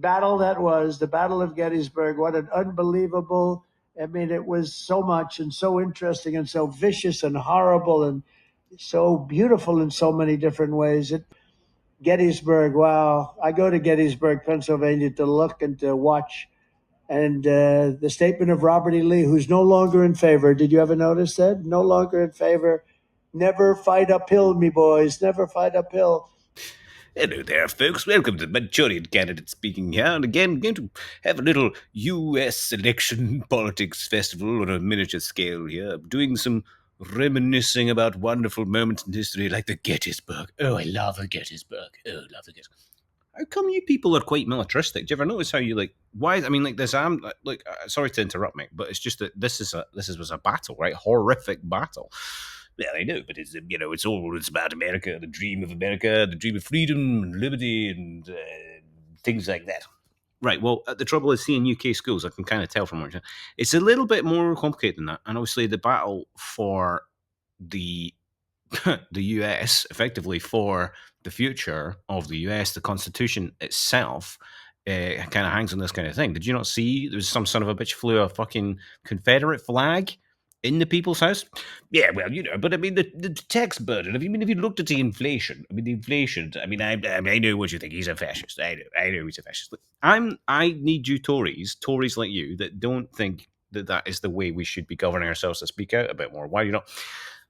battle that was, the Battle of Gettysburg. What an unbelievable, I mean, it was so much and so interesting and so vicious and horrible and so beautiful in so many different ways. Gettysburg, wow. I go to Gettysburg, Pennsylvania to look and to watch. And the statement of Robert E. Lee, who's no longer in favor. Did you ever notice that? No longer in favor. Never fight uphill, me boys. Never fight uphill. Hello there, folks. Welcome to the Manchurian Candidate speaking here. And again, going to have a little U.S. election politics festival on a miniature scale here, doing some reminiscing about wonderful moments in history like the Gettysburg. Oh, I love the Gettysburg. Oh, I love the Gettysburg. How come you people are quite militaristic? Do you ever notice how you like? Why? I mean, like this. I'm like, sorry to interrupt, mate, but it's just that was a battle, right? Horrific battle. Well, I know, but it's it's about America, the dream of freedom and liberty and things like that. Right. Well, the trouble is seeing UK schools. I can kind of tell from what it's a little bit more complicated than that. And obviously, the battle for the the US, effectively for the future of the US, the Constitution itself, kind of hangs on this kind of thing. Did you not see there was some son of a bitch flew a fucking Confederate flag in the people's house? Yeah, well, but I mean, the tax burden. If you looked at the inflation, the inflation. I know what you think. He's a fascist. I know he's a fascist. I need you Tories like you, that don't think that is the way we should be governing ourselves, to speak out a bit more. Why are you not?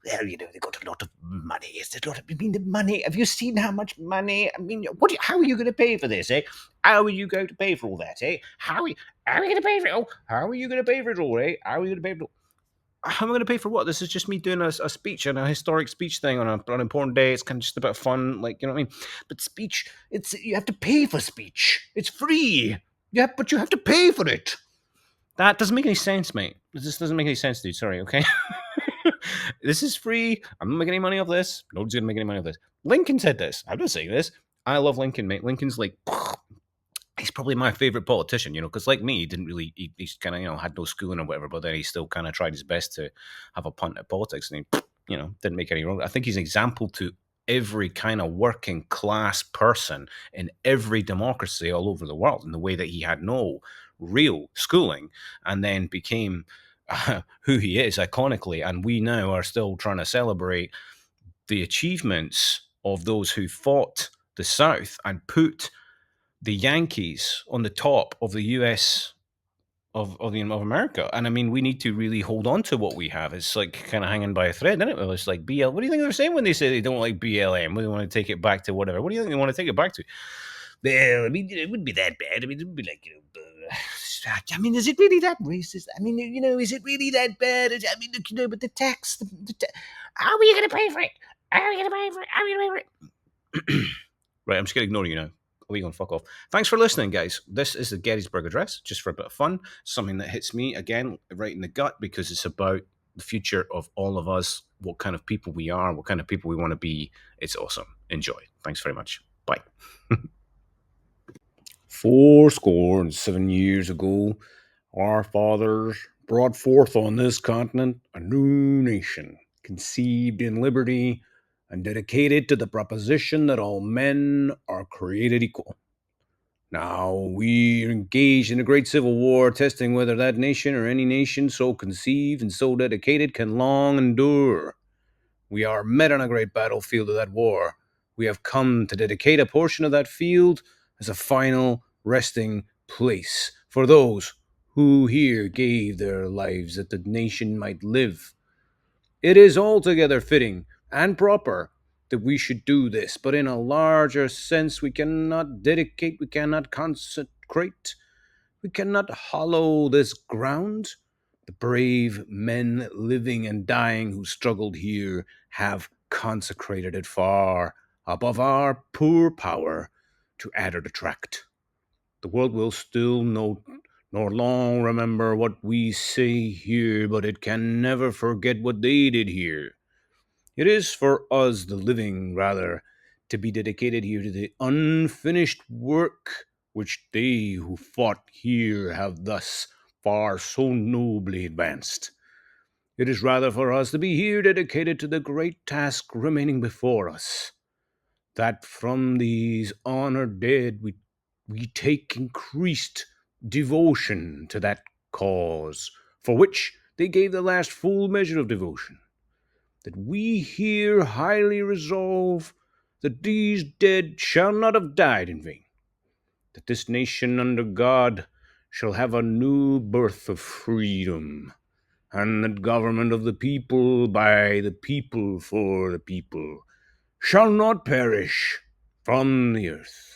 Well, they've got a lot of money. Is there a lot of, the money? Have you seen how much money? I mean, how are you going to pay for this, eh? How are you going to pay for all that, eh? How are you going to pay for it all? How are you going to pay for it all, eh? How are you going to pay for it all? How am I going to pay for what? This is just me doing a speech and a historic speech thing on an important day. It's kind of just a bit of fun, like, you know what I mean? But speech, you have to pay for speech. It's free. Yeah, but you have to pay for it. That doesn't make any sense, mate. This doesn't make any sense, dude. Sorry, okay? This is free. I'm not making any money off this. Nobody's going to make any money off this. Lincoln said this. I'm not saying this. I love Lincoln, mate. Lincoln's like, he's probably my favorite politician, because like me, he didn't really, he's kind of, had no schooling or whatever, but then he still kind of tried his best to have a punt at politics, and he, didn't make any wrong. I think he's an example to every kind of working class person in every democracy all over the world, in the way that he had no real schooling and then became who he is iconically, and we now are still trying to celebrate the achievements of those who fought the South and put the Yankees on the top of the U.S. of America. And I mean, we need to really hold on to what we have. It's like kind of hanging by a thread, isn't it? It's like BL. What do you think they're saying when they say they don't like BLM? They want to take it back to whatever. What do you think they want to take it back to? Well, I mean, it wouldn't be that bad. I mean, it would be like, I mean, is it really that racist? I mean, is it really that bad? I mean, but the tax, how are you going to pay for it? How are you going to pay for it? How are you going to pay for it? Right, I'm just going to ignore you now. Are we going to fuck off? Thanks for listening, guys. This is the Gettysburg Address, just for a bit of fun. Something that hits me, again, right in the gut, because it's about the future of all of us, what kind of people we are, what kind of people we want to be. It's awesome. Enjoy. Thanks very much. Bye. 7 ago, our fathers brought forth on this continent a new nation, conceived in liberty and dedicated to the proposition that all men are created equal. Now we are engaged in a great civil war, testing whether that nation or any nation so conceived and so dedicated can long endure. We are met on a great battlefield of that war. We have come to dedicate a portion of that field as a final resting place for those who here gave their lives that the nation might live. It is altogether fitting and proper that we should do this, but in a larger sense we cannot dedicate, we cannot consecrate, we cannot hallow this ground. The brave men living and dying who struggled here have consecrated it far above our poor power to add or detract. The world will still note nor long remember what we say here, but it can never forget what they did here. It is for us, the living, rather, to be dedicated here to the unfinished work which they who fought here have thus far so nobly advanced. It is rather for us to be here dedicated to the great task remaining before us, that from these honored dead we take increased devotion to that cause, for which they gave the last full measure of devotion, that we here highly resolve that these dead shall not have died in vain, that this nation under God shall have a new birth of freedom, and that government of the people, by the people, for the people, shall not perish from the earth.